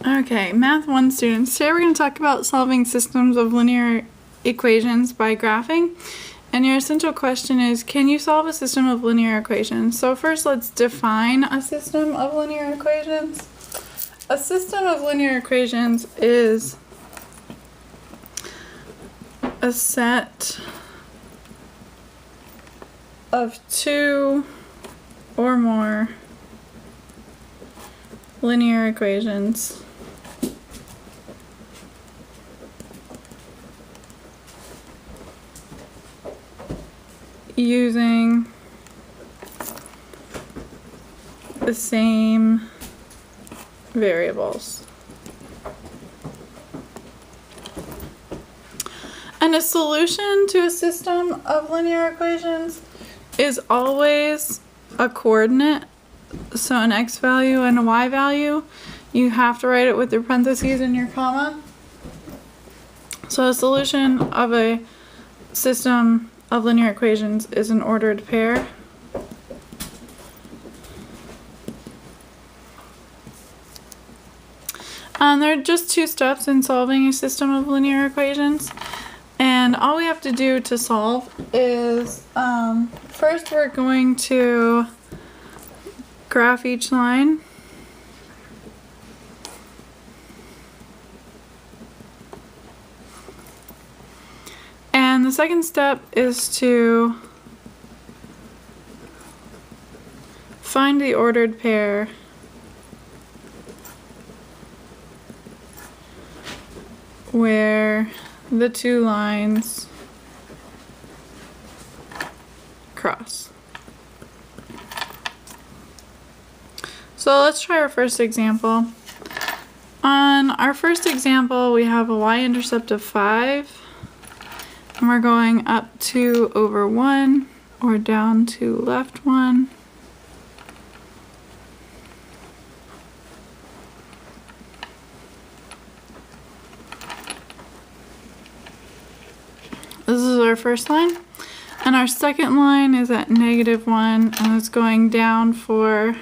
Okay, Math 1 students. Today we're going to talk about solving systems of linear equations by graphing. And your essential question is, can you solve a system of linear equations? So first let's define a system of linear equations. A system of linear equations is a set of two or more linear equations using the same variables. And a solution to a system of linear equations is always a coordinate, so an x value and a y value. You have to write it with your parentheses and your comma. So a solution of a system of linear equations is an ordered pair. There are just two steps in solving a system of linear equations. And all we have to do to solve is, first we're going to graph each line. And the second step is to find the ordered pair where the two lines cross. So let's try our first example. On our first example, we have a y-intercept of 5, and we're going up 2 over 1 or down to left 1. This is our first line, and our second line is at -1, and it's going down for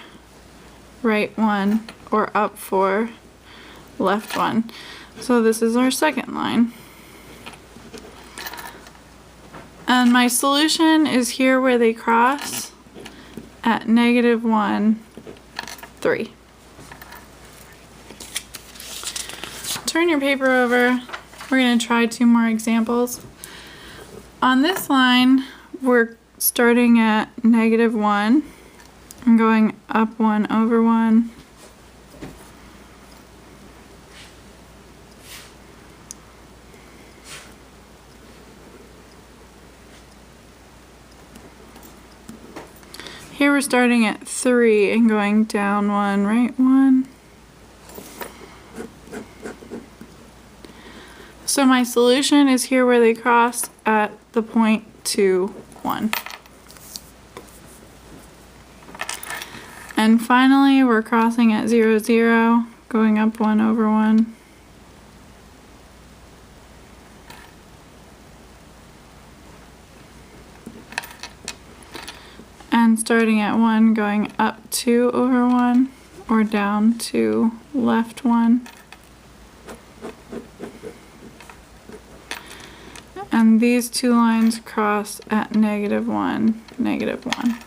right 1 or up for left 1. So this is our second line. And my solution is here where they cross at -1, 3. Turn your paper over. We're going to try two more examples. On this line, we're starting at -1 and going up 1 over 1. Here we're starting at 3 and going down 1, right 1. So my solution is here where they cross at the point 2, 1. And finally, we're crossing at 0, 0, going up 1 over 1. And starting at 1, going up 2 over 1 or down to left 1. And these two lines cross at -1, -1.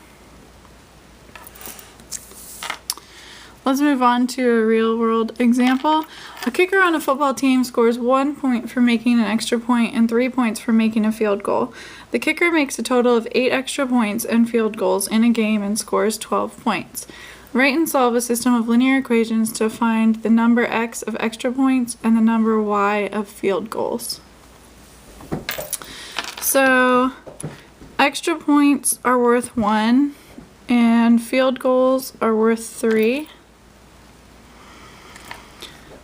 Let's move on to a real world example. A kicker on a football team scores 1 point for making an extra point and 3 points for making a field goal. The kicker makes a total of 8 extra points and field goals in a game and scores 12 points. Write and solve a system of linear equations to find the number x of extra points and the number y of field goals. So extra points are worth 1 and field goals are worth 3.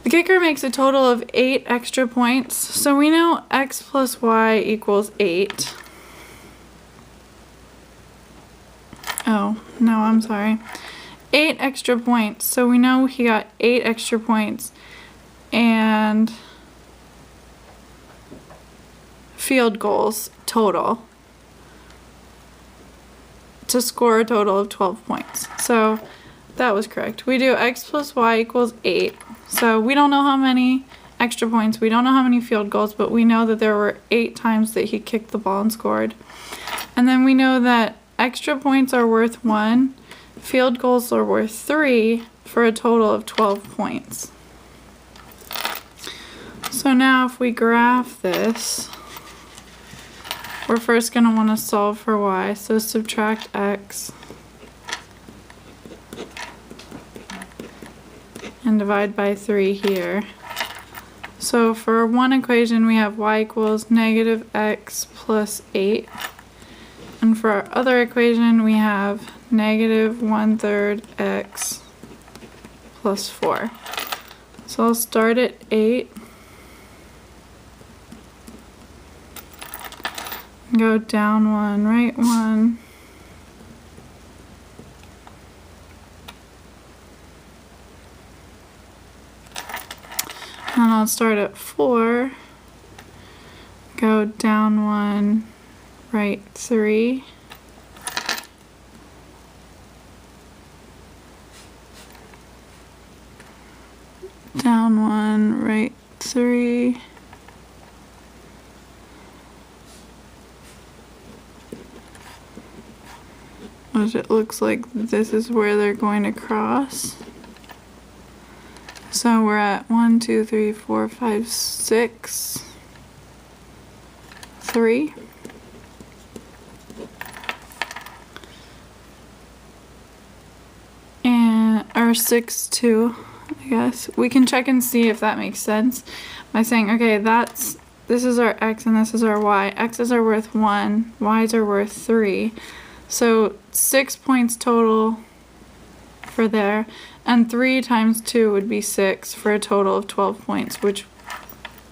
The kicker makes a total of 8 extra points, so we know x plus y equals 8. Oh, no, I'm sorry. 8 extra points, so we know he got 8 extra points, and field goals total to score a total of 12 points. So that was correct. We do x plus y equals 8. So we don't know how many extra points, we don't know how many field goals, but we know that there were 8 times that he kicked the ball and scored. And then we know that extra points are worth 1, field goals are worth 3, for a total of 12 points. So now if we graph this, we're first going to want to solve for y, so subtract x and divide by 3 here. So for one equation we have y equals negative x plus 8, and for our other equation we have negative 1/3 x plus 4. So I'll start at 8, go down 1, right 1, and I'll start at 4, go down 1, right 3, down 1, right 3, which it looks like this is where they're going to cross. So we're at 1, 2, 3, 4, 5, 6, 3. And or 6, 2, I guess. We can check and see if that makes sense by saying, okay, this is our x and this is our y. X's are worth 1, y's are worth 3. So 6 points total for there, and 3 times 2 would be 6 for a total of 12 points, which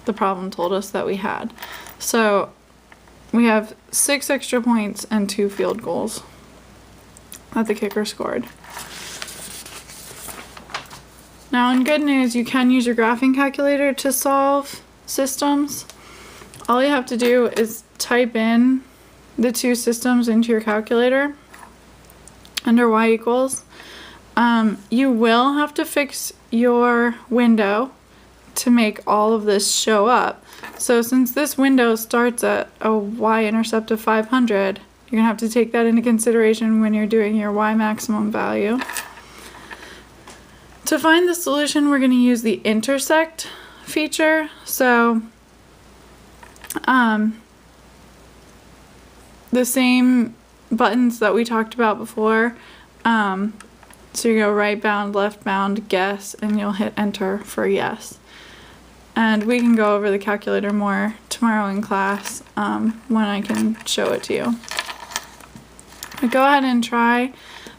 the problem told us that we had. So we have 6 extra points and 2 field goals that the kicker scored. Now in good news, you can use your graphing calculator to solve systems. All you have to do is type in the 2 systems into your calculator under y equals. You will have to fix your window to make all of this show up. So since this window starts at a y-intercept of 500, you're going to have to take that into consideration when you're doing your y maximum value. To find the solution, we're going to use the intersect feature. So the same buttons that we talked about before. So you go right bound, left bound, guess, and you'll hit enter for yes. And we can go over the calculator more tomorrow in class when I can show it to you. But go ahead and try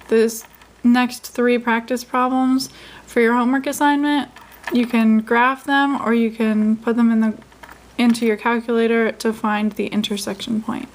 this next 3 practice problems for your homework assignment. You can graph them or you can put them into your calculator to find the intersection point.